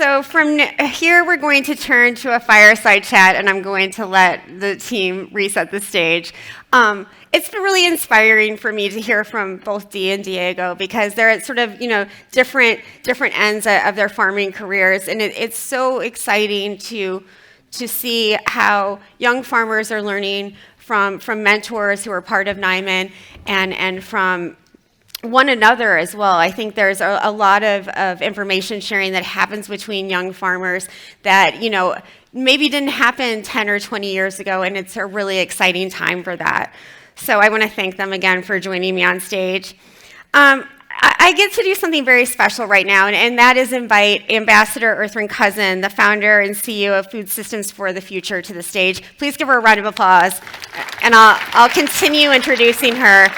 So from here, we're going to turn to a fireside chat, and I'm going to let the team reset the stage. It's been really inspiring for me to hear from both Dee and Diego because they're at sort of, different ends of their farming careers, and it's so exciting to see how young farmers are learning from mentors who are part of Niman and from one another as well. I think there's a lot of information sharing that happens between young farmers that, maybe didn't happen 10 or 20 years ago, and it's a really exciting time for that. So I want to thank them again for joining me on stage. I get to do something very special right now, and that is invite Ambassador Ertharin Cousin, the founder and CEO of Food Systems for the Future, to the stage. Please give her a round of applause, and I'll continue introducing her.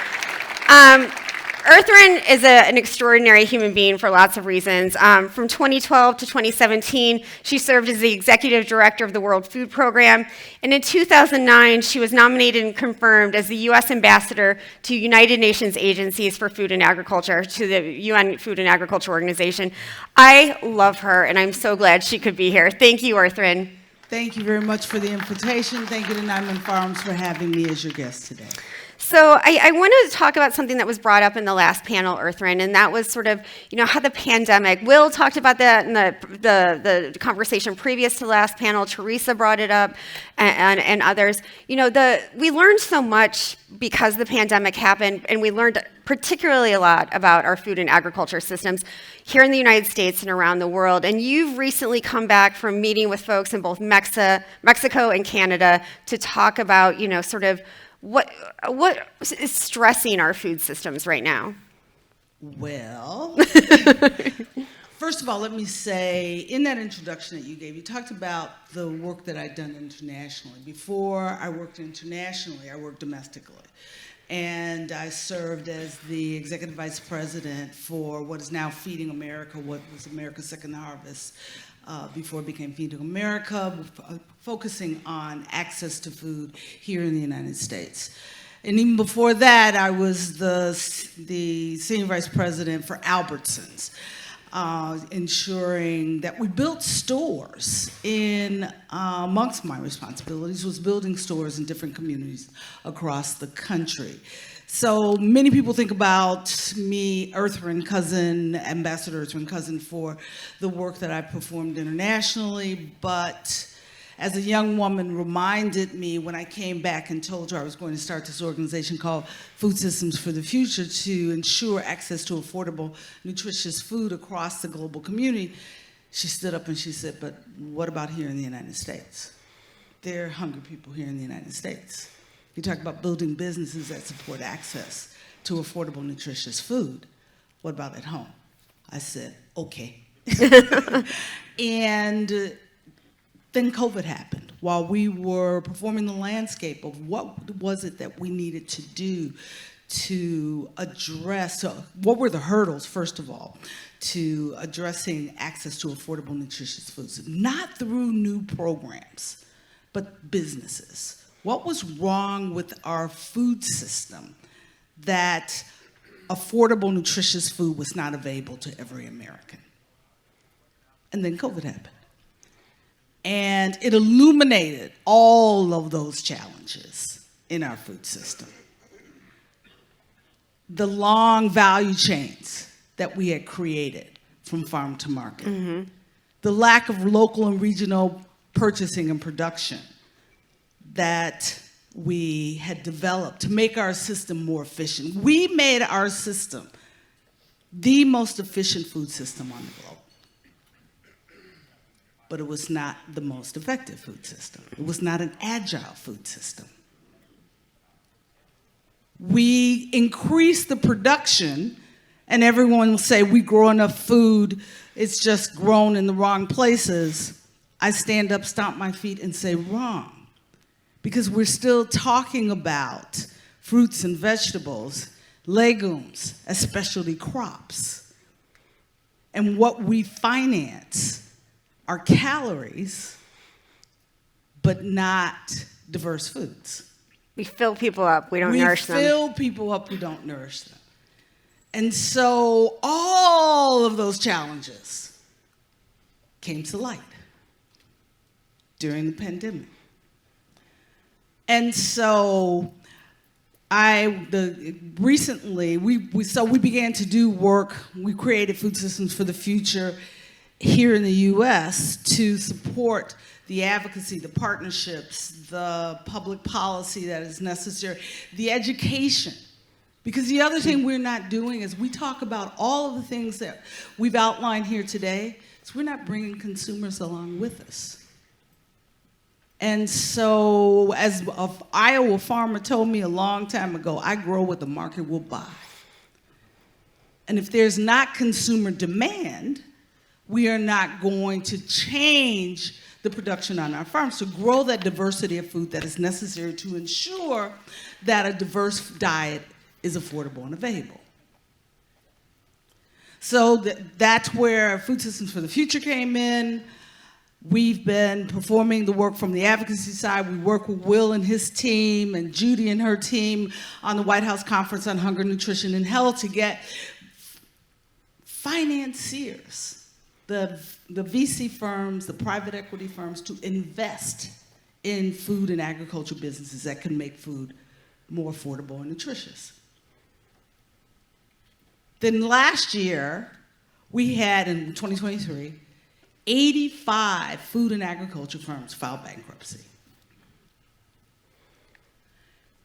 Ertharin is an extraordinary human being for lots of reasons. From 2012 to 2017, she served as the executive director of the World Food Program, and in 2009, she was nominated and confirmed as the U.S. ambassador to United Nations Agencies for Food and Agriculture, to the UN Food and Agriculture Organization. I love her, and I'm so glad she could be here. Thank you, Ertharin. Thank you very much for the invitation. Thank you to Niman Farms for having me as your guest today. So I wanted to talk about something that was brought up in the last panel, Ertharin, and that was sort of, how the pandemic, Will talked about that in the conversation previous to the last panel, Teresa brought it up, and others. We learned so much because the pandemic happened, and we learned particularly a lot about our food and agriculture systems here in the United States and around the world. And you've recently come back from meeting with folks in both Mexico and Canada to talk about, sort of what is stressing our food systems right now? Well, first of all, let me say, in that introduction that you gave, you talked about the work that I'd done internationally. Before I worked internationally, I worked domestically. And I served as the executive vice president for what is now Feeding America, what was America's Second Harvest, before it became Feeding America, focusing on access to food here in the United States. And even before that, I was the senior vice president for Albertsons, ensuring that we built stores amongst my responsibilities was building stores in different communities across the country. So many people think about me, Ertharin Cousin, Ambassador Ertharin Cousin, for the work that I performed internationally, but as a young woman reminded me when I came back and told her I was going to start this organization called Food Systems for the Future to ensure access to affordable, nutritious food across the global community, she stood up and she said, but what about here in the United States? There are hungry people here in the United States. You talk about building businesses that support access to affordable, nutritious food. What about at home? I said, okay. And then COVID happened. While we were performing the landscape of what was it that we needed to do to address, what were the hurdles, first of all, to addressing access to affordable, nutritious foods, not through new programs, but businesses. What was wrong with our food system that affordable, nutritious food was not available to every American? And then COVID happened. And it illuminated all of those challenges in our food system. The long value chains that we had created from farm to market. Mm-hmm. The lack of local and regional purchasing and production that we had developed to make our system more efficient. We made our system the most efficient food system on the globe. But it was not the most effective food system. It was not an agile food system. We increased the production, and everyone will say, we grow enough food, it's just grown in the wrong places. I stand up, stomp my feet, and say, wrong. Because we're still talking about fruits and vegetables, legumes, as specialty crops. And what we finance are calories, but not diverse foods. We fill people up, we don't nourish them. We fill people up, we don't nourish them. And so all of those challenges came to light during the pandemic. And so recently we began to do work. We created Food Systems for the Future here in the U.S. to support the advocacy, the partnerships, the public policy that is necessary, the education. Because the other thing we're not doing is we talk about all of the things that we've outlined here today, so we're not bringing consumers along with us. And so, as an Iowa farmer told me a long time ago, I grow what the market will buy. And if there's not consumer demand, we are not going to change the production on our farms to grow that diversity of food that is necessary to ensure that a diverse diet is affordable and available. So that's where Food Systems for the Future came in. We've been performing the work from the advocacy side. We work with Will and his team and Judy and her team on the White House Conference on Hunger, Nutrition, and Health to get financiers, the VC firms, the private equity firms, to invest in food and agriculture businesses that can make food more affordable and nutritious. Then last year, we had, in 2023, 85 food and agriculture firms filed bankruptcy.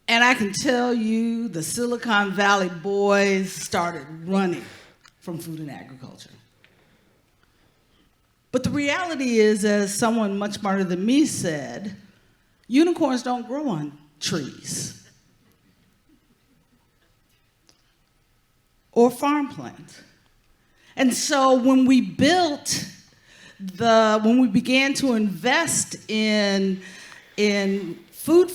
And I can tell you the Silicon Valley boys started running from food and agriculture. But the reality is, as someone much smarter than me said, unicorns don't grow on trees or farm plants. And so when we began to invest in food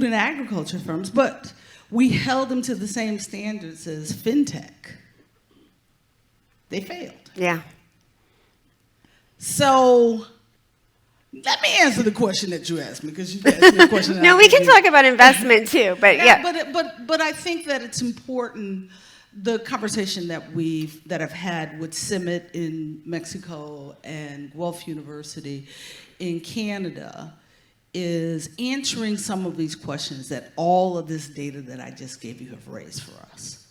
and agriculture firms, but we held them to the same standards as fintech, they failed. Yeah. So let me answer the question that you asked me, because you asked me a question. No, we can talk about investment too, but yeah. But I think that it's important. The conversation that I've had with CIMMYT in Mexico and Guelph University in Canada is answering some of these questions that all of this data that I just gave you have raised for us.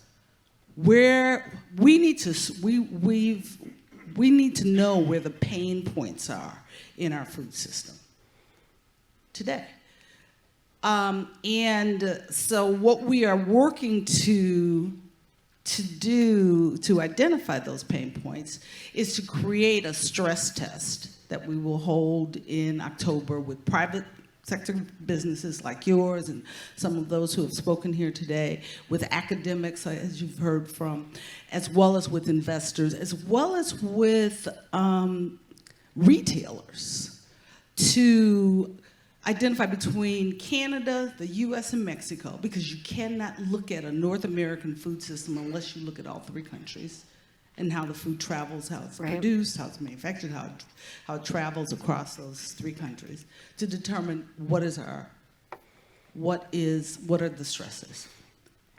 Where we need to know where the pain points are in our food system today. And so what we are working to do to identify those pain points is to create a stress test that we will hold in October with private sector businesses like yours and some of those who have spoken here today, with academics, as you've heard from, as well as with investors, as well as with retailers, to identify between Canada, the US, and Mexico, because you cannot look at a North American food system unless you look at all three countries and how the food travels, how it's produced, how it's manufactured, how it travels across those three countries, to determine what are the stresses.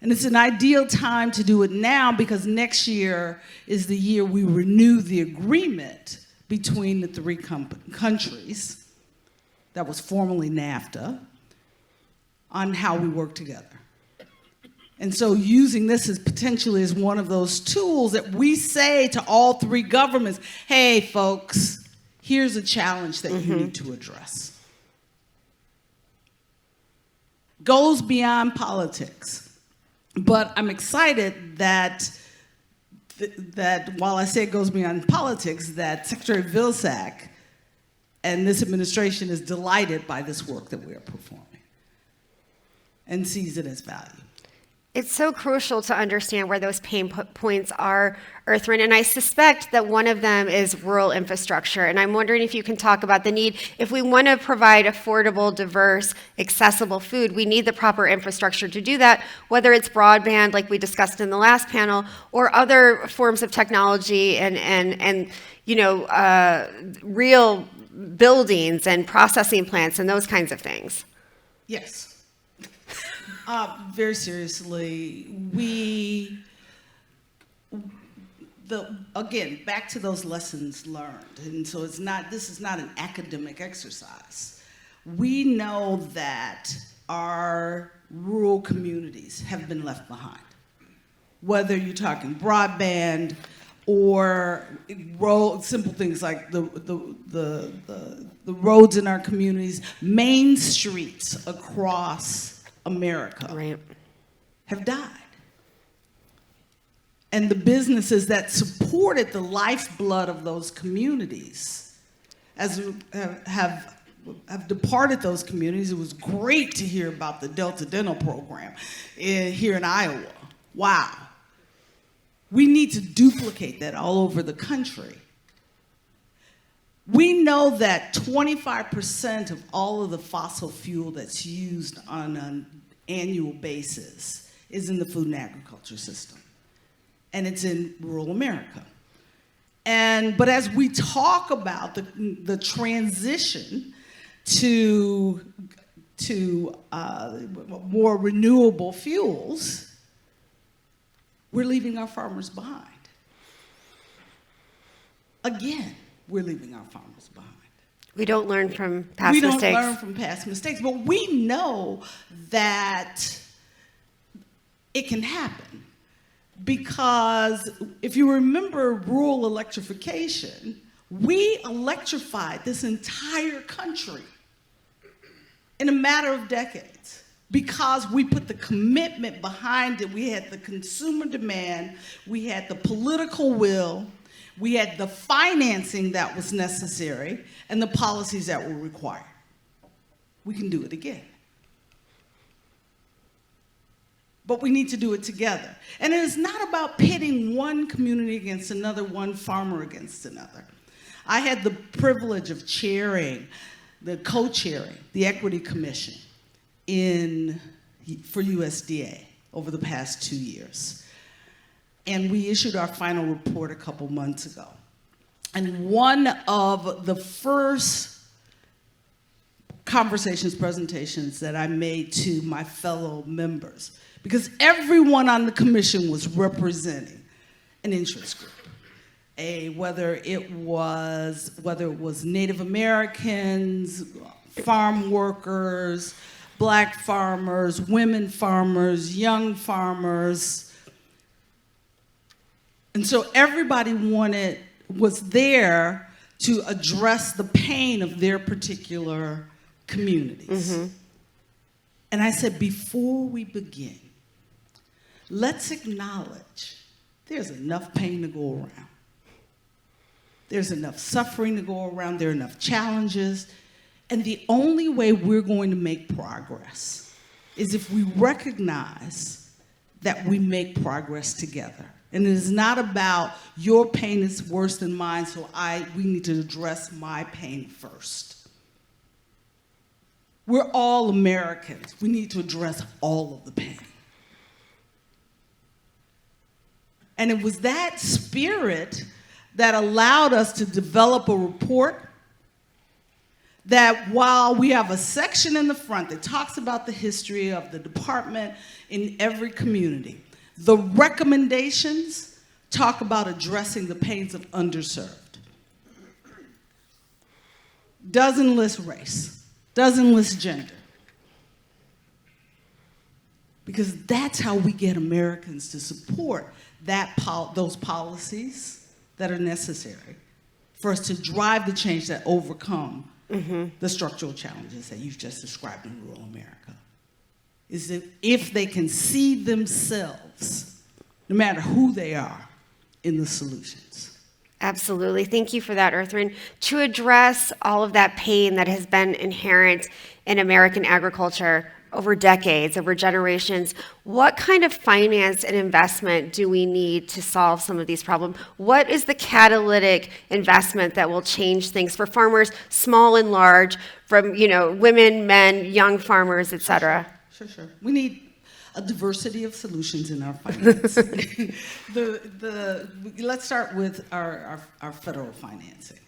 And it's an ideal time to do it now, because next year is the year we renew the agreement between the three countries that was formerly NAFTA, on how we work together. And so using this as potentially as one of those tools that we say to all three governments, hey folks, here's a challenge that you need to address. Goes beyond politics. But I'm excited that while I say it goes beyond politics, that Secretary Vilsack and this administration is delighted by this work that we are performing and sees it as value. It's so crucial to understand where those pain points are, Ertharin, and I suspect that one of them is rural infrastructure. And I'm wondering if you can talk about the need, if we want to provide affordable, diverse, accessible food, we need the proper infrastructure to do that, whether it's broadband, like we discussed in the last panel, or other forms of technology and real buildings and processing plants and those kinds of things. Yes. Very seriously, again, back to those lessons learned. And so this is not an academic exercise. We know that our rural communities have been left behind. Whether you're talking broadband or simple things like the roads in our communities, main streets across America have died. And the businesses that supported the lifeblood of those communities have departed those communities. It was great to hear about the Delta Dental program here in Iowa. Wow. We need to duplicate that all over the country. We know that 25% of all of the fossil fuel that's used on an annual basis is in the food and agriculture system. And it's in rural America. But as we talk about the transition to more renewable fuels, we're leaving our farmers behind. Again, we're leaving our farmers behind. We don't learn from past mistakes. We don't learn from past mistakes, but we know that it can happen. Because if you remember rural electrification, we electrified this entire country in a matter of decades because we put the commitment behind it. We had the consumer demand, we had the political will, we had the financing that was necessary, and the policies that were required. We can do it again. But we need to do it together. And it is not about pitting one community against another, one farmer against another. I had the privilege of co-chairing the Equity Commission for USDA over the past 2 years. And we issued our final report a couple months ago. And one of the first presentations that I made to my fellow members, because everyone on the commission was representing an interest group, whether it was Native Americans, farm workers, Black farmers, women farmers, young farmers. And so everybody was there to address the pain of their particular communities. Mm-hmm. And I said, before we begin, let's acknowledge there's enough pain to go around. There's enough suffering to go around. There are enough challenges. And the only way we're going to make progress is if we recognize that we make progress together. And it is not about your pain is worse than mine, so we need to address my pain first. We're all Americans. We need to address all of the pain. And it was that spirit that allowed us to develop a report that while we have a section in the front that talks about the history of the department in every community, the recommendations talk about addressing the pains of underserved. Doesn't list race, doesn't list gender. Because that's how we get Americans to support those policies that are necessary for us to drive the change that overcome the structural challenges that you've just described in rural America. Is that if they can see themselves, no matter who they are, in the solutions. Absolutely. Thank you for that, Ertharin. To address all of that pain that has been inherent in American agriculture over decades, over generations, what kind of finance and investment do we need to solve some of these problems? What is the catalytic investment that will change things for farmers, small and large, from women, men, young farmers, et cetera? Sure. We need a diversity of solutions in our financing. Let's start with our federal financing.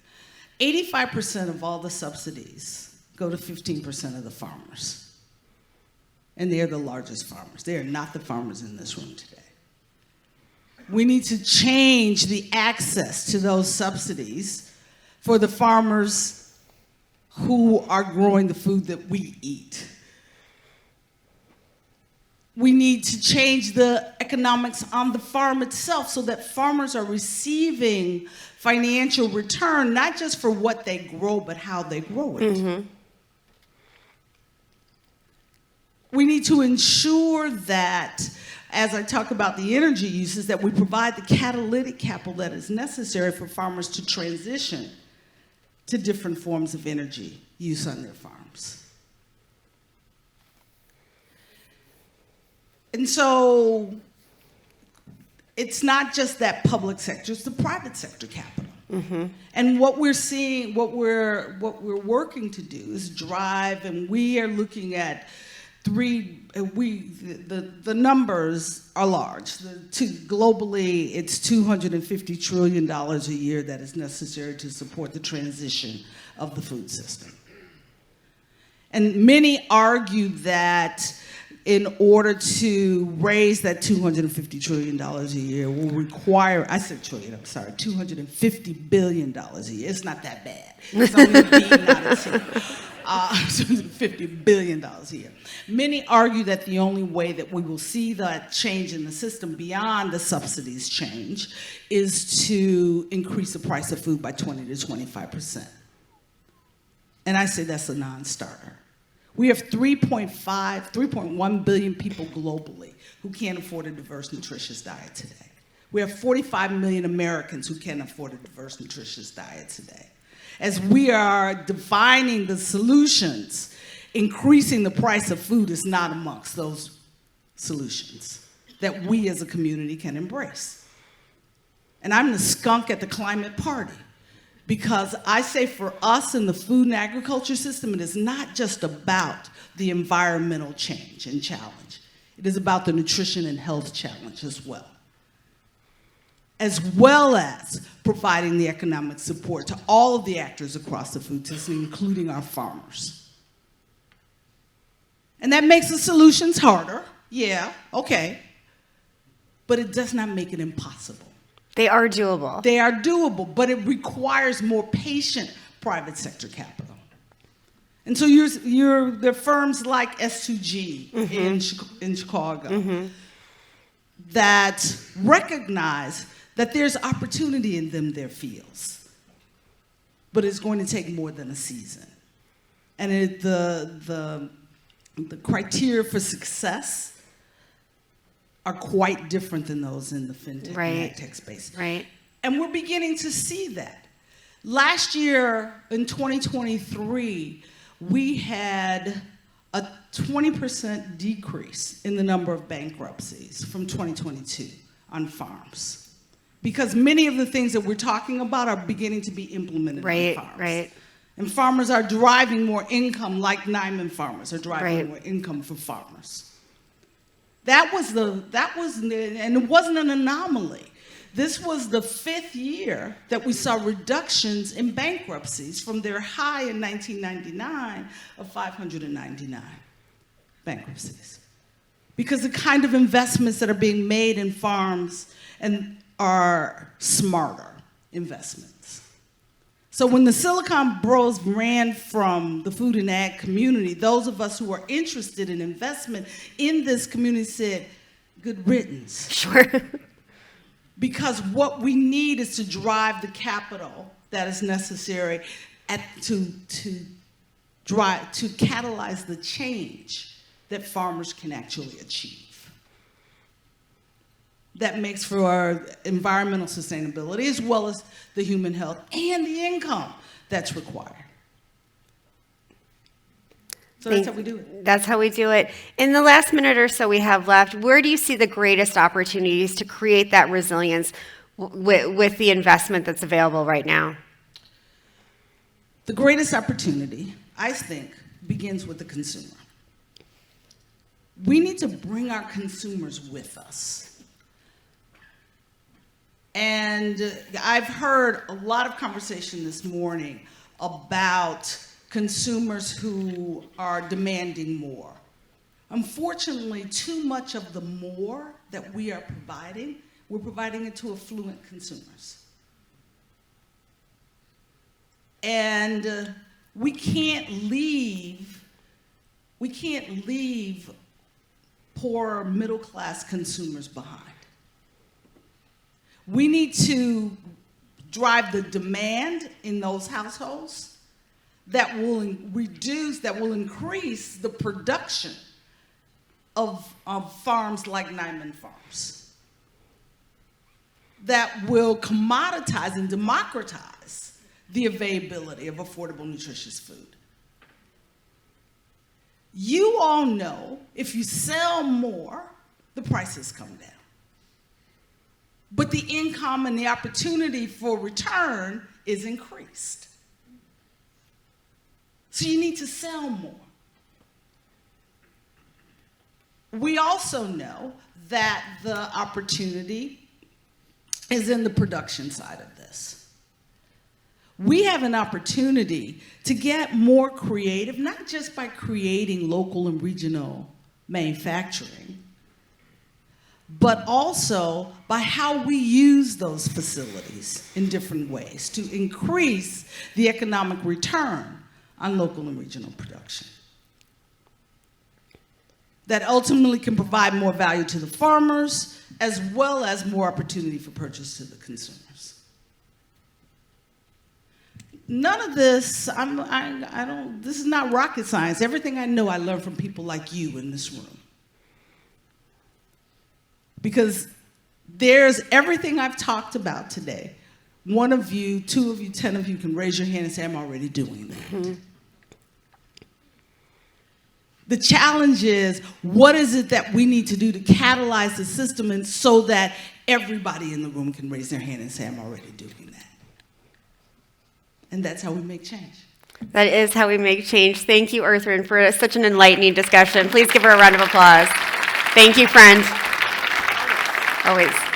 85% of all the subsidies go to 15% of the farmers. And they're the largest farmers. They are not the farmers in this room today. We need to change the access to those subsidies for the farmers who are growing the food that we eat. We need to change the economics on the farm itself so that farmers are receiving financial return, not just for what they grow, but how they grow it. Mm-hmm. We need to ensure that, as I talk about the energy uses, that we provide the catalytic capital that is necessary for farmers to transition to different forms of energy use on their farms. And so it's not just that public sector, it's the private sector capital. Mm-hmm. And what we're seeing, what we're working to do is drive, and we are looking at the numbers are large. Globally, it's $250 trillion a year that is necessary to support the transition of the food system. And many argue that in order to raise that $250 trillion a year will require, I said trillion, I'm sorry, $250 billion a year. It's not that bad. It's only a B, not a T. $250 billion a year. Many argue that the only way that we will see that change in the system beyond the subsidies change is to increase the price of food by 20 to 25%. And I say that's a non-starter. We have 3.1 billion people globally who can't afford a diverse, nutritious diet today. We have 45 million Americans who can't afford a diverse, nutritious diet today. As we are defining the solutions, increasing the price of food is not amongst those solutions that we as a community can embrace. And I'm the skunk at the climate party. Because I say for us in the food and agriculture system, it is not just about the environmental change and challenge. It is about the nutrition and health challenge as well as providing the economic support to all of the actors across the food system, including our farmers. And that makes the solutions harder, yeah, okay, but it does not make it impossible. They are doable. They are doable, but it requires more patient private sector capital. And so there are firms like S2G mm-hmm. in Chicago mm-hmm. that recognize that there's opportunity in their fields, but it's going to take more than a season. And the criteria for success are quite different than those in the fintech and tech space. Right. And we're beginning to see that. Last year, in 2023, we had a 20% decrease in the number of bankruptcies from 2022 on farms. Because many of the things that we're talking about are beginning to be implemented on farms. Right. And farmers are deriving more income, like Niman farmers are deriving more income from farmers. And it wasn't an anomaly. This was the 5th year that we saw reductions in bankruptcies from their high in 1999 of 599 bankruptcies. Because the kind of investments that are being made in farms are smarter investments. So when the Silicon Bros ran from the food and ag community, those of us who are interested in investment in this community said, good riddance. Sure. Because what we need is to drive the capital that is necessary to catalyze the change that farmers can actually achieve. That makes for our environmental sustainability as well as the human health and the income that's required. So that's how we do it. That's how we do it. In the last minute or so we have left, where do you see the greatest opportunities to create that resilience with the investment that's available right now? The greatest opportunity, I think, begins with the consumer. We need to bring our consumers with us. And I've heard a lot of conversation this morning about consumers who are demanding more. Unfortunately, too much of the more that we are providing we're providing it to affluent consumers. And we can't leave poor middle-class consumers behind. We need to drive the demand in those households that will increase the production of farms like Niman farms, that will commoditize and democratize the availability of affordable, nutritious food. You all know if you sell more, the prices come down. But the income and the opportunity for return is increased. So you need to sell more. We also know that the opportunity is in the production side of this. We have an opportunity to get more creative, not just by creating local and regional manufacturing, but also by how we use those facilities in different ways to increase the economic return on local and regional production. That ultimately can provide more value to the farmers, as well as more opportunity for purchase to the consumers. None of this, this is not rocket science. Everything I know, I learned from people like you in this room. Because there's everything I've talked about today. One of you, 2 of you, 10 of you can raise your hand and say, I'm already doing that. Mm-hmm. The challenge is, what is it that we need to do to catalyze the system and so that everybody in the room can raise their hand and say, I'm already doing that. And that's how we make change. That is how we make change. Thank you, Ertharin, for such an enlightening discussion. Please give her a round of applause. Thank you, friend. Always.